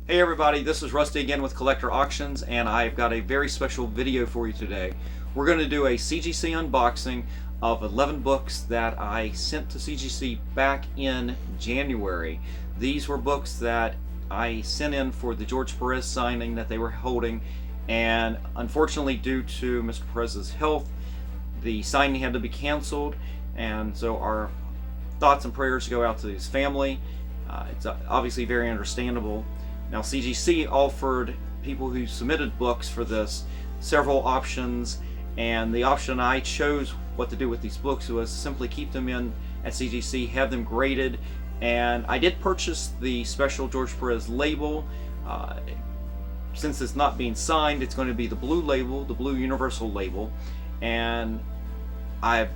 Hey everybody, this is Rusty again with Collector Auctions, and I've got a very special video for you today. We're going to do a CGC unboxing of 11 books that I sent to CGC back in January. These were books that I sent in for the George Perez signing that they were holding, and unfortunately due to Mr. Perez's health, the signing had to be canceled, and so our thoughts and prayers go out to his family. It's obviously very understandable. Now, CGC offered people who submitted books for this several options, and the option I chose what to do with these books was simply keep them in at CGC, have them graded, and I did purchase the special George Perez label. Since it's not being signed, it's going to be the blue label, the blue universal label, and I'm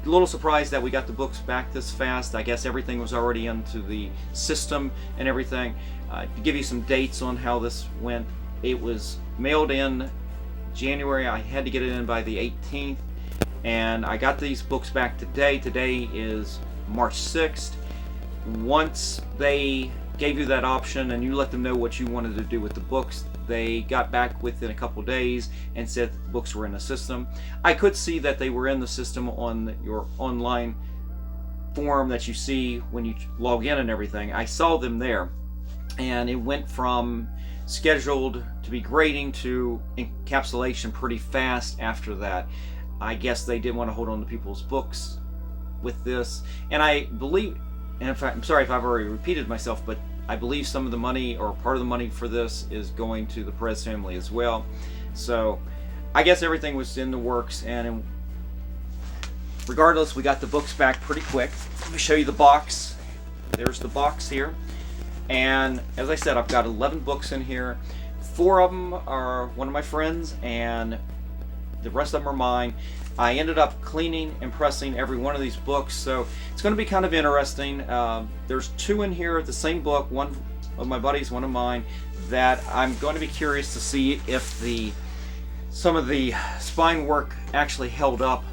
a little surprised that we got the books back this fast. I guess everything was already into the system and everything. To give you some dates on how this went, it was mailed in January. I had to get it in by the 18th, and I got these books back today. Today is March 6th. Once they gave you that option and you let them know what you wanted to do with the books, they got back within a couple days and said that the books were in the system. I could see that they were in the system on your online form that you see when you log in and everything. I saw them there, and it went from scheduled to be grading to encapsulation pretty fast after that. I guess they didn't want to hold on to people's books with this, and I believe, and in fact, I'm sorry if I've already repeated myself, but I believe some of the money, or part of the money for this, is going to the Perez family as well. So I guess everything was in the works, and regardless, we got the books back pretty quick. Let me show you the box. There's the box here. And as I said, I've got 11 books in here. 4 of them are one of my friends, and the rest of them are mine. I ended up cleaning and pressing every one of these books, so it's going to be kind of interesting. There's 2 in here of the same book, one of my buddies, one of mine, that I'm going to be curious to see if some of the spine work actually held up.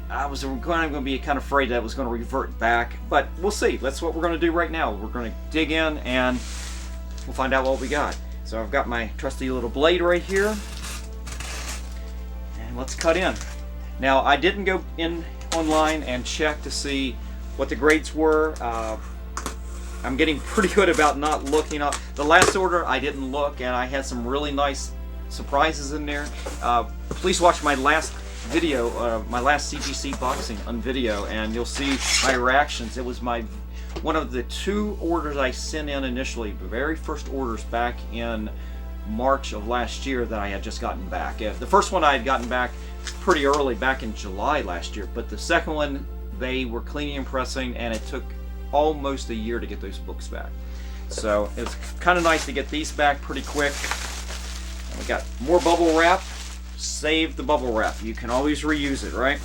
I was going to be kind of afraid that it was going to revert back, but we'll see. That's what we're going to do right now. We're going to dig in and we'll find out what we got. So I've got my trusty little blade right here. Let's cut in. Now, I didn't go in online and check to see what the grades were. I'm getting pretty good about not looking up. The last order I didn't look, and I had some really nice surprises in there. Please watch my last video, my last CGC boxing on video, and you'll see my reactions. It was one of the 2 orders I sent in initially, the very first orders back in March of last year that I had just gotten back. The first one I had gotten back pretty early, back in July last year, but the second one they were cleaning and pressing, and it took almost a year to get those books back. So it's kind of nice to get these back pretty quick. And we got more bubble wrap. Save the bubble wrap. You can always reuse it, right?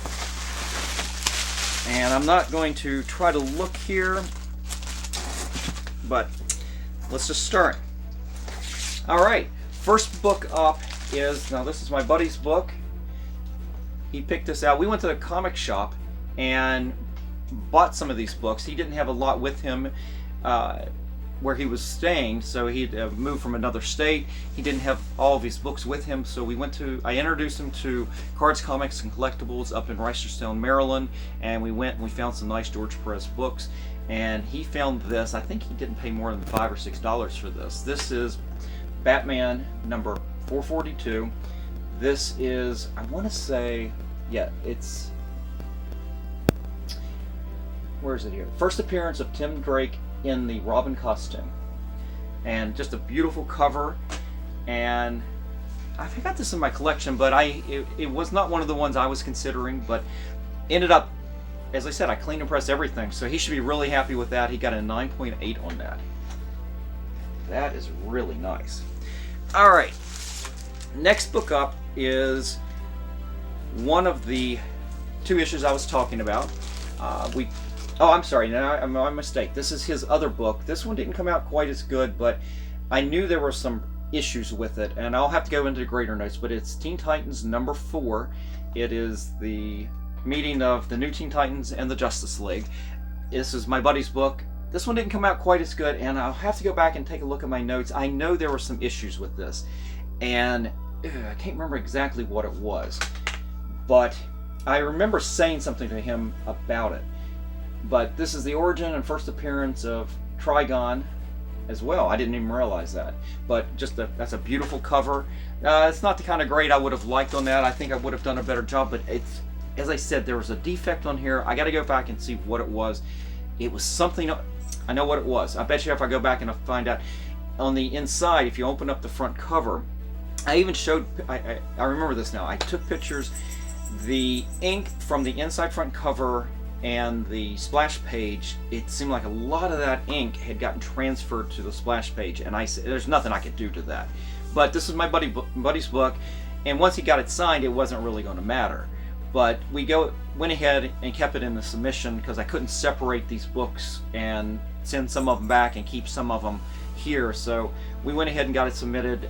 And I'm not going to try to look here, but let's just start. Alright, first book up is, now this is my buddy's book. He picked this out. We went to the comic shop and bought some of these books. He didn't have a lot with him where he was staying, so he'd moved from another state. He didn't have all of his books with him, so I introduced him to Cards, Comics, and Collectibles up in Reisterstown, Maryland, and we went and we found some nice George Perez books, and he found this. I think he didn't pay more than $5 or $6 for this. This is Batman number 442. This is, I want to say, yeah, it's, where is it here? First appearance of Tim Drake in the Robin costume. And just a beautiful cover. And I've got this in my collection, but it was not one of the ones I was considering, but ended up, as I said, I cleaned and pressed everything, so he should be really happy with that. He got a 9.8 on that. That is really nice. Alright, next book up is one of the 2 issues I was talking about. Oh, I'm sorry, no, my mistake. This is his other book. This one didn't come out quite as good, but I knew there were some issues with it, and I'll have to go into the greater notes, but it's Teen Titans number 4. It is the meeting of the new Teen Titans and the Justice League. This is my buddy's book. This one didn't come out quite as good, and I'll have to go back and take a look at my notes. I know there were some issues with this, and I can't remember exactly what it was, but I remember saying something to him about it. But this is the origin and first appearance of Trigon as well. I didn't even realize that. But just that's a beautiful cover. It's not the kind of grade I would have liked on that. I think I would have done a better job, but it's, as I said, there was a defect on here. I got to go back and see what it was. It was something, I know what it was. I bet you if I go back and I find out, on the inside, if you open up the front cover, I even showed, I remember this now, I took pictures. The ink from the inside front cover and the splash page, it seemed like a lot of that ink had gotten transferred to the splash page, and I said, there's nothing I could do to that. But this is my buddy's book, and once he got it signed, it wasn't really going to matter. But we went ahead and kept it in the submission because I couldn't separate these books and send some of them back and keep some of them here. So we went ahead and got it submitted.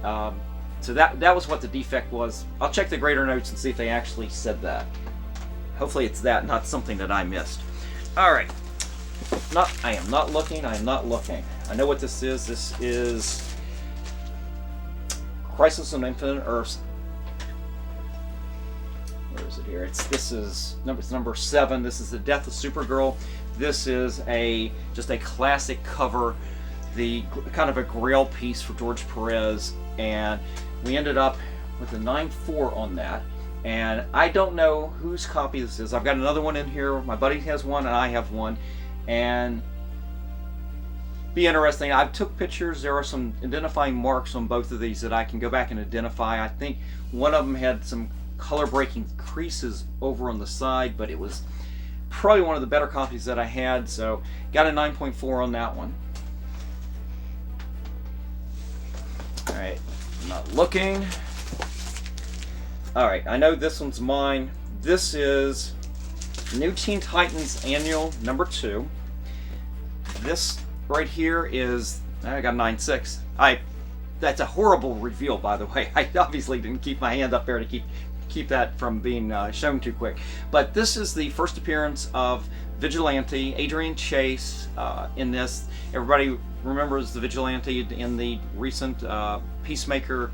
So that was what the defect was. I'll check the grader notes and see if they actually said that. Hopefully it's that, not something that I missed. All right. I am not looking. I am not looking. I know what this is. This is Crisis on Infinite Earths. Where is it here? This is number 7. This is the Death of Supergirl. This is just a classic cover, the kind of a grail piece for George Perez, and we ended up with a 9.4 on that. And I don't know whose copy this is. I've got another one in here. My buddy has one, and I have one. And be interesting. I took pictures. There are some identifying marks on both of these that I can go back and identify. I think one of them had some color-breaking creases over on the side, but it was probably one of the better copies that I had. So got a 9.4 on that one. All right, I'm not looking. All right, I know this one's mine. This is New Teen Titans Annual number 2. This right here is, I got a 9.6. That's a horrible reveal, by the way. I obviously didn't keep my hand up there to keep that from being shown too quick. But this is the first appearance of Vigilante, Adrian Chase in this. Everybody remembers the Vigilante in the recent Peacemaker,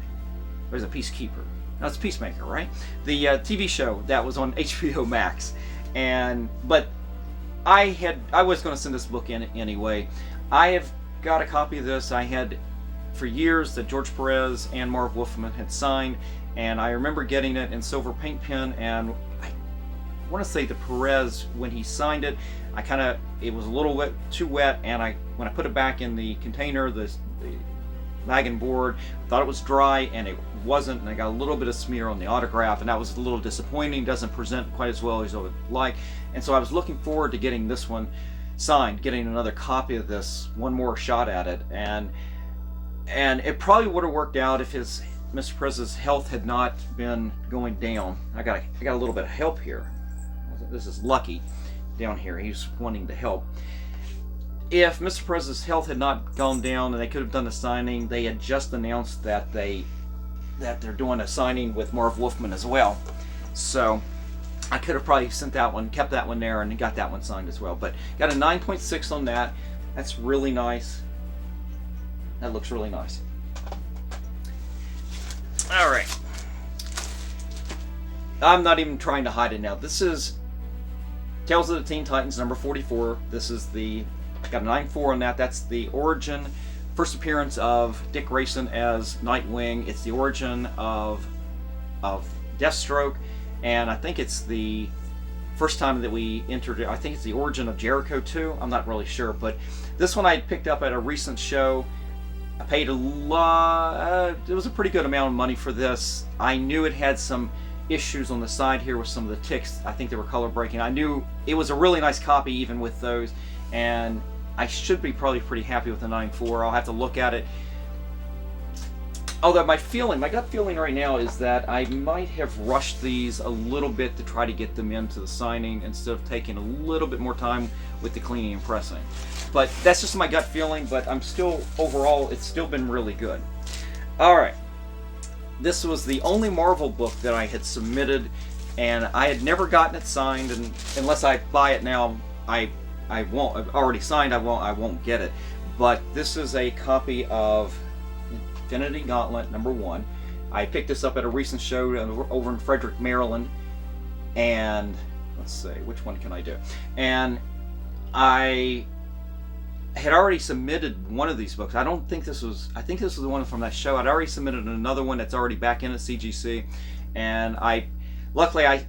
or is it Peacekeeper? No, it's Peacemaker, right? The TV show that was on HBO Max. But I was going to send this book in anyway. I have got a copy of this. I had for years that George Perez and Marv Wolfman had signed, and I remember getting it in silver paint pen, and I want to say the Perez, when he signed it, it was a little too wet, and when I put it back in the container, the bag and board, I thought it was dry, and it wasn't, and I got a little bit of smear on the autograph, and that was a little disappointing. Doesn't present quite as well as I would like, and so I was looking forward to getting this one signed, getting another copy of this, one more shot at it, and it probably would have worked out if Mr. Perez's health had not been going down. I got a little bit of help here. This is Lucky down here. He's wanting to help. If Mr. Perez's health had not gone down and they could have done the signing, they had just announced that they're doing a signing with Marv Wolfman as well. So I could have probably sent that one, kept that one there, and got that one signed as well. But got a 9.6 on that. That's really nice. That looks really nice. All right. I'm not even trying to hide it now. This is Tales of the Teen Titans number 44. This is got a 9.4 on that. That's the origin, first appearance of Dick Grayson as Nightwing. It's the origin of Deathstroke, and I think it's the first time that we entered. I think it's the origin of Jericho too. I'm not really sure, but this one I picked up at a recent show. I paid a lot. It was a pretty good amount of money for this. I knew it had some issues on the side here with some of the ticks. I think they were color breaking. I knew it was a really nice copy even with those, and I should be probably pretty happy with the 9.4. I'll have to look at it. Although my gut feeling right now is that I might have rushed these a little bit to try to get them into the signing instead of taking a little bit more time with the cleaning and pressing. But that's just my gut feeling, but overall, it's still been really good. All right. This was the only Marvel book that I had submitted, and I had never gotten it signed, and unless I buy it now, I I won't. I've already signed. I won't get it. But this is a copy of Infinity Gauntlet #1. I picked this up at a recent show over in Frederick, Maryland, and let's see, which one can I do? And I had already submitted one of these books. I think this was the one from that show. I'd already submitted another one that's already back in at CGC, and luckily I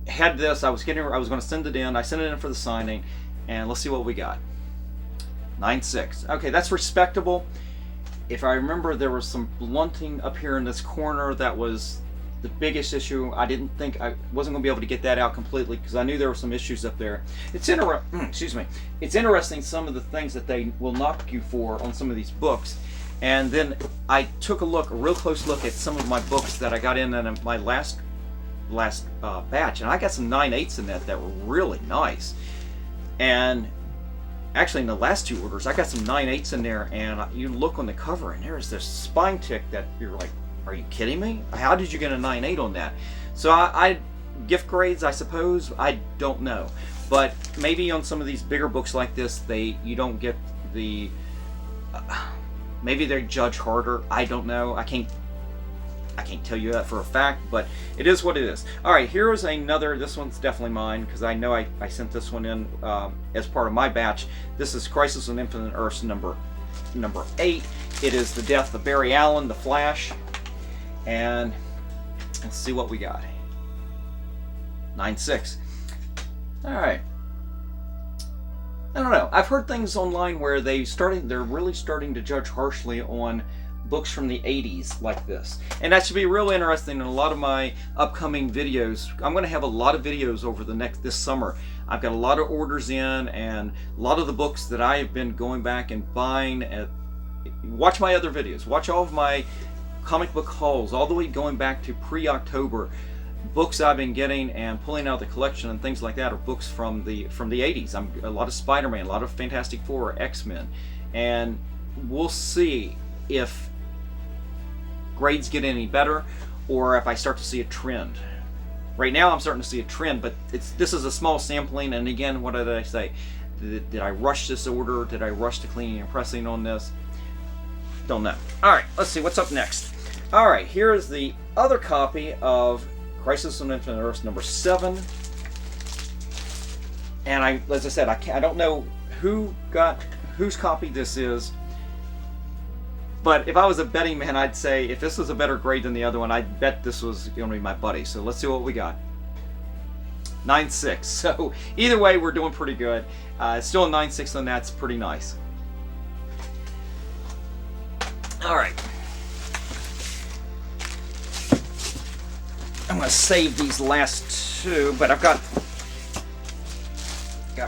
had this. I was going to send it in. I sent it in for the signing, and let's see what we got. 9.6. Okay, that's respectable. If I remember, there was some blunting up here in this corner that was the biggest issue. I didn't think I wasn't going to be able to get that out completely because I knew there were some issues up there. It's excuse me. It's interesting some of the things that they will knock you for on some of these books. And then I took a real close look at some of my books that I got in my last batch, and I got some 9.8s in that were really nice. And actually, in the last 2 orders, I got some 9.8s in there, and you look on the cover, and there's this spine tick that you're like, are you kidding me? How did you get a 9.8 on that? So I gift grades, I suppose. I don't know, but maybe on some of these bigger books like this, you don't get the. Maybe they judge harder. I don't know. I can't tell you that for a fact, but it is what it is. All right, here is another. This one's definitely mine because I know I sent this one in as part of my batch. This is Crisis on Infinite Earths number 8. It is the death of Barry Allen, the Flash, and let's see what we got. 9.6. All right. I don't know. I've heard things online where they're really starting to judge harshly on books from the 80s like this, and that should be real interesting in a lot of my upcoming videos. I'm going to have a lot of videos over this summer. I've got a lot of orders in, and a lot of the books that I have been going back and buying. Watch my other videos. Watch all of my comic book hauls, all the way going back to pre-October. Books I've been getting and pulling out of the collection and things like that are books from the 80s. A lot of Spider-Man, a lot of Fantastic Four, X-Men, and we'll see if grades get any better or if I start to see a trend. Right now I'm starting to see a trend, but this is a small sampling, and again, what did I say? Did I rush this order? Did I rush the cleaning and pressing on this? Don't know. Alright, let's see what's up next. Alright, here is the other copy of Crisis on Infinite Earths number 7. And as I said, I don't know whose copy this is. But if I was a betting man, I'd say if this was a better grade than the other one, I'd bet this was going to be my buddy. So let's see what we got. 9.6. So either way, we're doing pretty good. Still a 9.6 on that's pretty nice. All right. I'm going to save these last 2, but I've got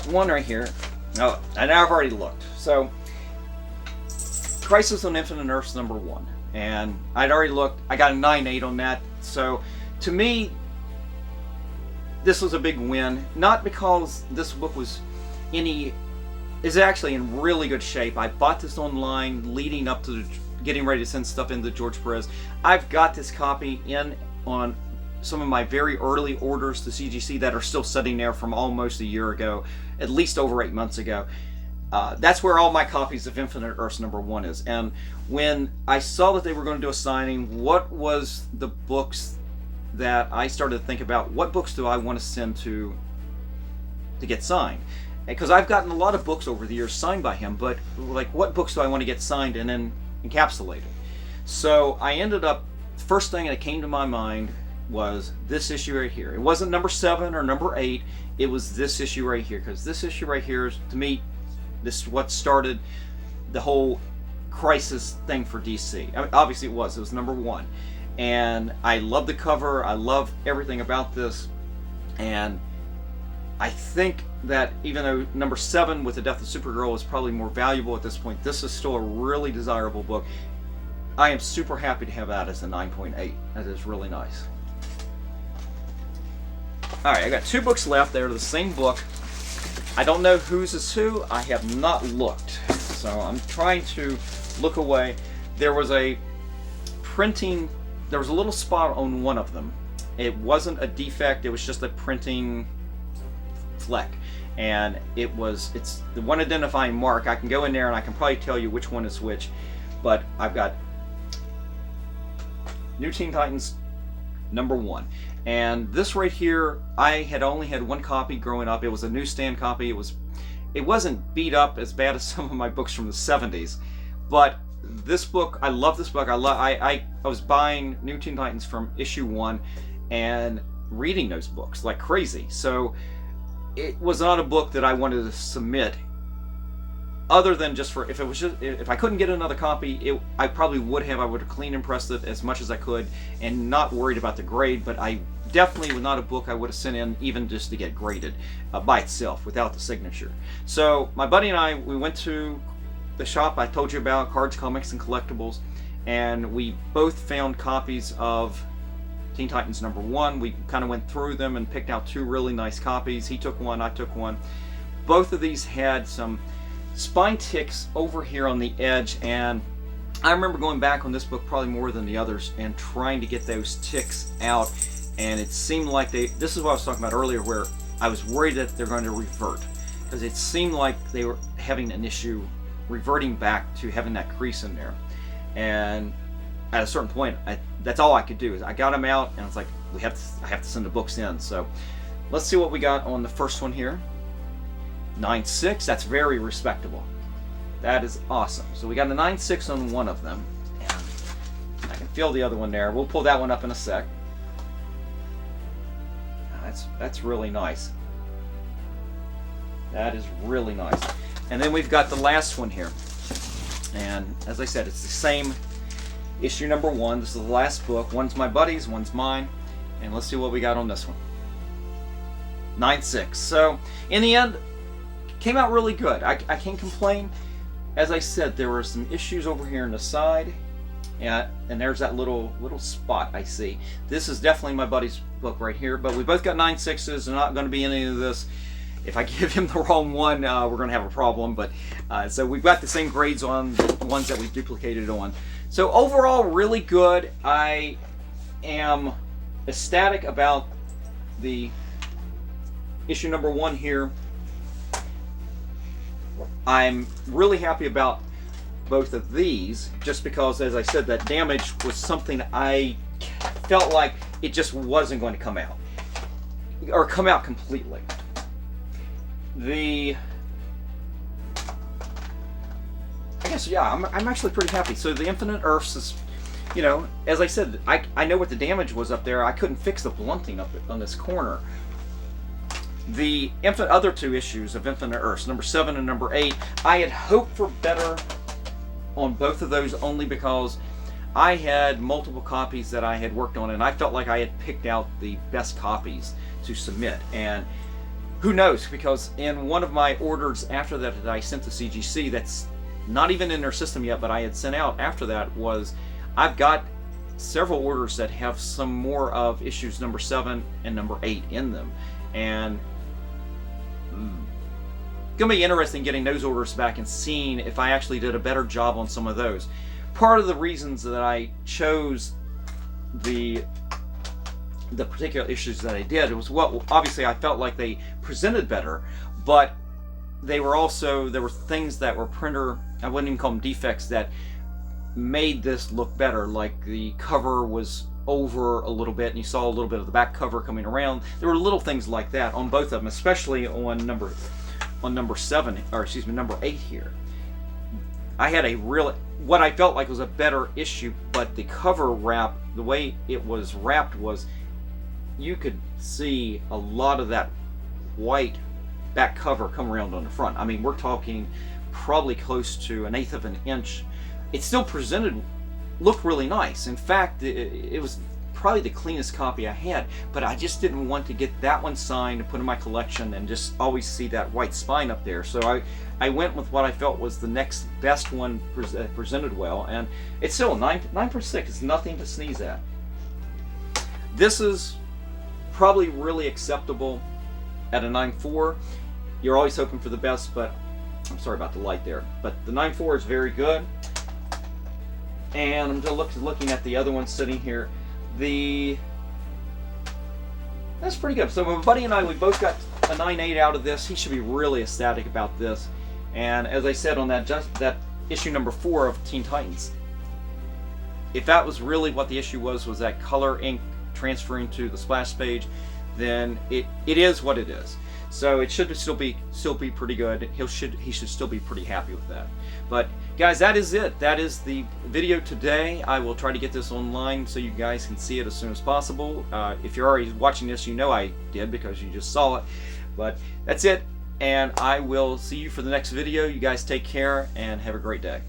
one right here. Oh, and I've already looked. So Crisis on Infinite Earths number 1, and I'd already looked. I got a 9.8 on that. So to me, this was a big win. Not because this book is actually in really good shape. I bought this online leading up to getting ready to send stuff into George Perez. I've got this copy in on some of my very early orders to CGC that are still sitting there from almost a year ago, at least over 8 months ago. That's where all my copies of Infinite Earths number 1 is. And when I saw that they were going to do a signing, what was the books that I started to think about? What books do I want to send to get signed? Because I've gotten a lot of books over the years signed by him, but like, what books do I want to get signed and then encapsulated? So I ended up, first thing that came to my mind was this issue right here. It wasn't number 7 or number 8. It was this issue right here, because this issue right here is, to me, this is what started the whole Crisis thing for DC. I mean, obviously it was number 1, and I love the cover. I love everything about this, and I think that even though number 7 with the death of Supergirl is probably more valuable at this point, this is still a really desirable book. I am super happy to have that as a 9.8. That is really nice. Alright, I got 2 books left. They're the same book. I don't know whose is who. I have not looked. So I'm trying to look away. There was a little spot on one of them. It wasn't a defect, it was just a printing fleck. and it's the one identifying mark. I can go in there and I can probably tell you which one is which, but I've got New Teen Titans #1. And this right here, I had only had one copy growing up. It was a newsstand copy. It wasn't beat up as bad as some of my books from the 70s, but this book, I love this book. I was buying New Teen Titans from issue 1 and reading those books like crazy. So it was not a book that I wanted to submit other than just for, if I couldn't get another copy, I probably would have. I would have clean and pressed it as much as I could and not worried about the grade, but I definitely was not a book I would have sent in even just to get graded by itself without the signature. So my buddy and I, we went to the shop I told you about, Cards, Comics, and Collectibles, and we both found copies of Teen Titans #1. We kind of went through them and picked out 2 really nice copies. He took one, I took one. Both of these had some spine ticks over here on the edge, and I remember going back on this book probably more than the others and trying to get those ticks out, and it seemed like this is what I was talking about earlier, where I was worried that they're going to revert, because it seemed like they were having an issue reverting back to having that crease in there. And at a certain point, that's all I could do. Is I got them out, and it's like, I have to send the books in. So let's see what we got on the first one here. 9.6. That's very respectable. That is awesome. So we got a 9.6 on one of them, and I can feel the other one there. We'll pull that one up in a sec. That's really nice. That is really nice. And then we've got the last one here, and as I said, it's the same issue #1. This is the last book. One's my buddy's, one's mine, and let's see what we got on this one. 9.6. So in the end, came out really good. I can't complain. As I said, there were some issues over here on the side, and there's that little spot I see. This is definitely my buddy's book right here, but we both got 9.6s. They're not going to be any of this. If I give him the wrong one, we're going to have a problem. But so we've got the same grades on the ones that we duplicated on. So overall, really good. I am ecstatic about the issue #1 here. I'm really happy about both of these, just because, as I said, that damage was something I felt like it just wasn't going to come out, or come out completely. I guess, yeah, I'm actually pretty happy. So the Infinite Earths is, you know, as I said, I know what the damage was up there. I couldn't fix the blunting up on this corner. The other 2 issues of Infinite Earths, #7 and #8, I had hoped for better on both of those, only because I had multiple copies that I had worked on, and I felt like I had picked out the best copies to submit. And who knows, because in one of my orders after that I sent to CGC, that's not even in their system yet, but I had sent out after that, was I've got several orders that have some more of issues #7 and #8 in them, and gonna be interesting getting those orders back and seeing if I actually did a better job on some of those. Part of the reasons that I chose the particular issues that I did was, well, obviously I felt like they presented better, but there were things that were printer, I wouldn't even call them defects, that made this look better. Like the cover was over a little bit, and you saw a little bit of the back cover coming around. There were little things like that on both of them, especially on #7, or excuse me, #8 here. I had what I felt like was a better issue, but the cover wrap, the way it was wrapped, was you could see a lot of that white back cover come around on the front. I mean, we're talking probably close to 1/8 of an inch. It still looked really nice. In fact, it was probably the cleanest copy I had, but I just didn't want to get that one signed and put in my collection and just always see that white spine up there. So I went with what I felt was the next best one presented well, and it's still a 9.6. It's nothing to sneeze at. This is probably really acceptable at a 9.4. You're always hoping for the best, but I'm sorry about the light there. But the 9.4 is very good. And I'm just looking at the other one sitting here. That's pretty good. So my buddy and I, we both got a 9.8 out of this, he should be really ecstatic about this. And as I said on that issue number 4 of Teen Titans, if that was really what the issue was that color ink transferring to the splash page, then it is what it is. So it should still be pretty good. He should still be pretty happy with that. But guys, that is it. That is the video today. I will try to get this online so you guys can see it as soon as possible. If you're already watching this, you know I did because you just saw it. But that's it, and I will see you for the next video. You guys take care and have a great day.